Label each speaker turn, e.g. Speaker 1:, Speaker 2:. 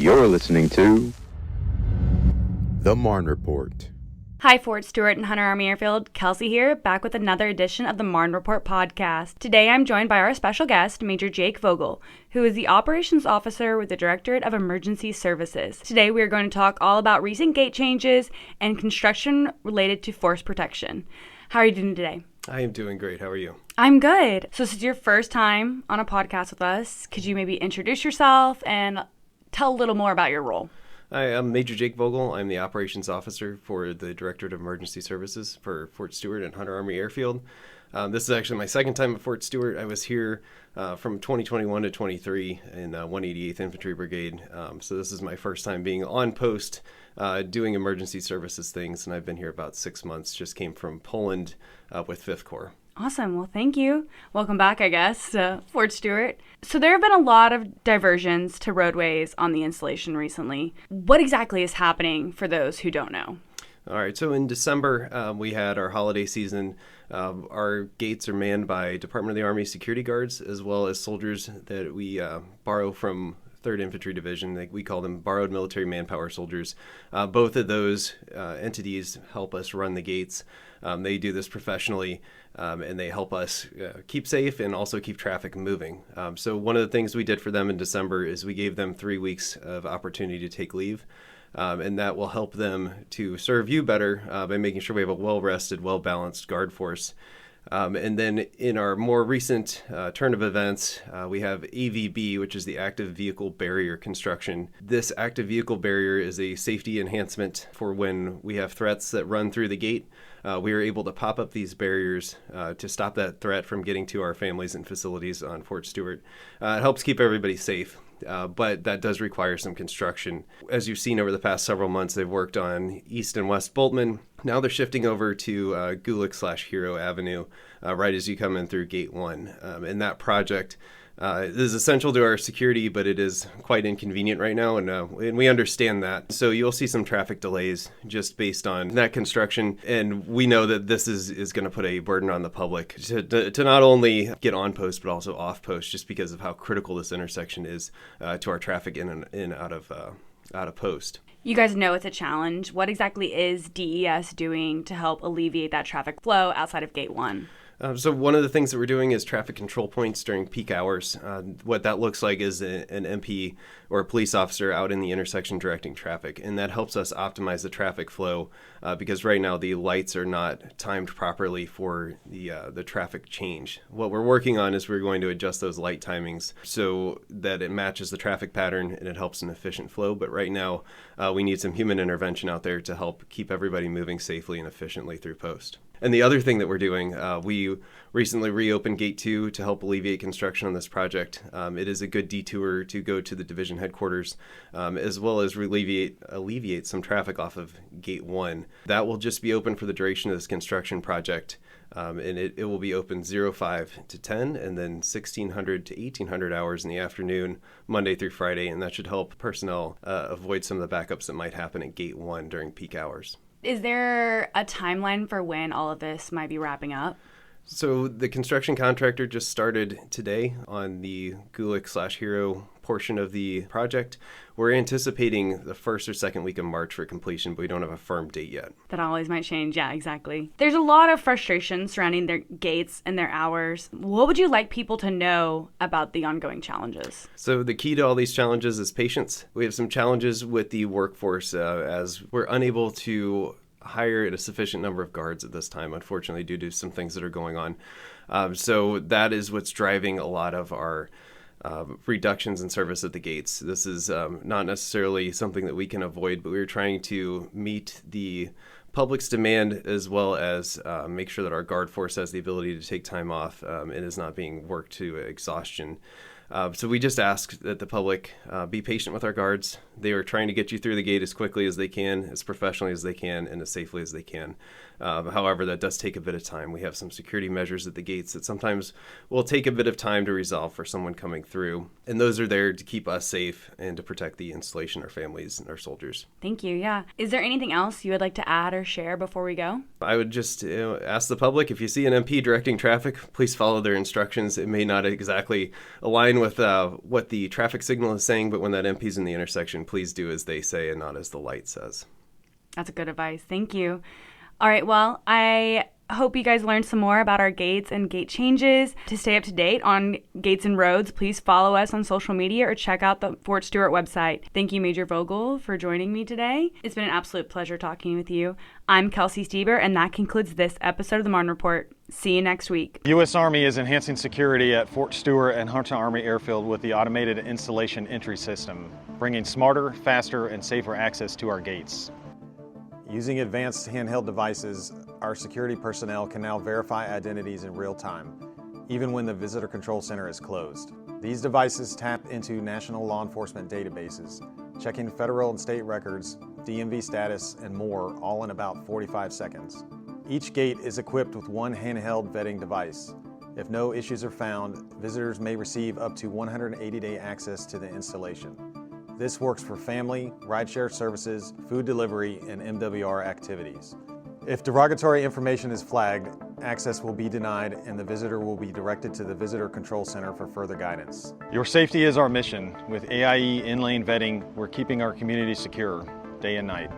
Speaker 1: You're listening to the Marne Report.
Speaker 2: Hi, Fort Stewart and Hunter Army Airfield. Kelsey here, back with another edition of the Marne Report podcast. Today I'm joined by our special guest, Major Jake Vogel, who is the Operations Officer with the Directorate of Emergency Services. Today we are going to talk all about recent gate changes and construction related to force protection. How are you doing today?
Speaker 3: I am doing great. How are you?
Speaker 2: I'm good. So this is your first time on a podcast with us. Could you maybe introduce yourself and tell a little more about your role?
Speaker 3: Hi, I'm Major Jake Vogel. I'm the Operations Officer for the Directorate of Emergency Services for Fort Stewart and Hunter Army Airfield. This is actually my second time at Fort Stewart. I was here from 2021 to 23 in 188th Infantry Brigade. So this is my first time being on post doing emergency services things, and I've been here about 6 months. Just came from Poland with 5th Corps.
Speaker 2: Awesome. Well, thank you. Welcome back, I guess, to Fort Stewart. So there have been a lot of diversions to roadways on the installation recently. What exactly is happening for those who don't know?
Speaker 3: All right, so in December, we had our holiday season. Our gates are manned by Department of the Army security guards, as well as soldiers that we borrow from 3rd Infantry Division. We call them borrowed military manpower soldiers. Both of those entities help us run the gates. They do this professionally, and they help us keep safe and also keep traffic moving. So one of the things we did for them in December is we gave them 3 weeks of opportunity to take leave. And that will help them to serve you better by making sure we have a well-rested, well-balanced guard force. And then in our more recent turn of events, we have AVB, which is the Active Vehicle Barrier Construction. This active vehicle barrier is a safety enhancement for when we have threats that run through the gate. We are able to pop up these barriers to stop that threat from getting to our families and facilities on Fort Stewart. It helps keep everybody safe. But that does require some construction. As you've seen over the past several months, they've worked on East and West Boltman. Now they're shifting over to Gulick/Hero Avenue right as you come in through Gate 1. And that project is essential to our security, but it is quite inconvenient right now, and we understand that. So you'll see some traffic delays just based on that construction, and we know that this is going to put a burden on the public to not only get on post, but also off post, just because of how critical this intersection is to our traffic in and out of post.
Speaker 2: You guys know it's a challenge. What exactly is DES doing to help alleviate that traffic flow outside of Gate 1?
Speaker 3: So one of the things that we're doing is traffic control points during peak hours. What that looks like is an MP or a police officer out in the intersection directing traffic, and that helps us optimize the traffic flow because right now the lights are not timed properly for the traffic change. What we're working on is we're going to adjust those light timings so that it matches the traffic pattern and it helps an efficient flow. But right now we need some human intervention out there to help keep everybody moving safely and efficiently through post. And the other thing that we're doing, we recently reopened Gate 2 to help alleviate construction on this project. It is a good detour to go to the division headquarters, as well as alleviate some traffic off of Gate 1. That will just be open for the duration of this construction project, and it will be open 05 to 10, and then 1600 to 1800 hours in the afternoon, Monday through Friday, and that should help personnel avoid some of the backups that might happen at Gate 1 during peak hours.
Speaker 2: Is there a timeline for when all of this might be wrapping up?
Speaker 3: So the construction contractor just started today on the Gulick/Hero portion of the project. We're anticipating the first or second week of March for completion, but we don't have a firm date yet.
Speaker 2: That always might change. Yeah, exactly. There's a lot of frustration surrounding their gates and their hours. What would you like people to know about the ongoing challenges?
Speaker 3: So the key to all these challenges is patience. We have some challenges with the workforce as we're unable to hire a sufficient number of guards at this time, unfortunately, due to some things that are going on. So that is what's driving a lot of our reductions in service at the gates. This is not necessarily something that we can avoid, but we're trying to meet the public's demand as well as make sure that our guard force has the ability to take time off and is not being worked to exhaustion. So we just ask that the public be patient with our guards. They are trying to get you through the gate as quickly as they can, as professionally as they can, and as safely as they can. However, that does take a bit of time. We have some security measures at the gates that sometimes will take a bit of time to resolve for someone coming through. And those are there to keep us safe and to protect the installation, our families, and our soldiers.
Speaker 2: Thank you. Yeah. Is there anything else you would like to add or share before we go?
Speaker 3: I would just ask the public, if you see an MP directing traffic, please follow their instructions. It may not exactly align with what the traffic signal is saying, but when that MP's in the intersection, please do as they say and not as the light says.
Speaker 2: That's a good advice. Thank you. All right, well, I hope you guys learned some more about our gates and gate changes. To stay up to date on gates and roads, please follow us on social media or check out the Fort Stewart website. Thank you, Major Vogel, for joining me today. It's been an absolute pleasure talking with you. I'm Kelsey Stieber, and that concludes this episode of the Marne Report. See you next week.
Speaker 4: U.S. Army is enhancing security at Fort Stewart and Hunter Army Airfield with the automated installation entry system, bringing smarter, faster, and safer access to our gates.
Speaker 5: Using advanced handheld devices, our security personnel can now verify identities in real time, even when the Visitor Control Center is closed. These devices tap into national law enforcement databases, checking federal and state records, DMV status, and more, all in about 45 seconds. Each gate is equipped with one handheld vetting device. If no issues are found, visitors may receive up to 180-day access to the installation. This works for family, rideshare services, food delivery, and MWR activities. If derogatory information is flagged, access will be denied and the visitor will be directed to the Visitor Control Center for further guidance.
Speaker 4: Your safety is our mission. With AIE in-lane vetting, we're keeping our community secure day and night.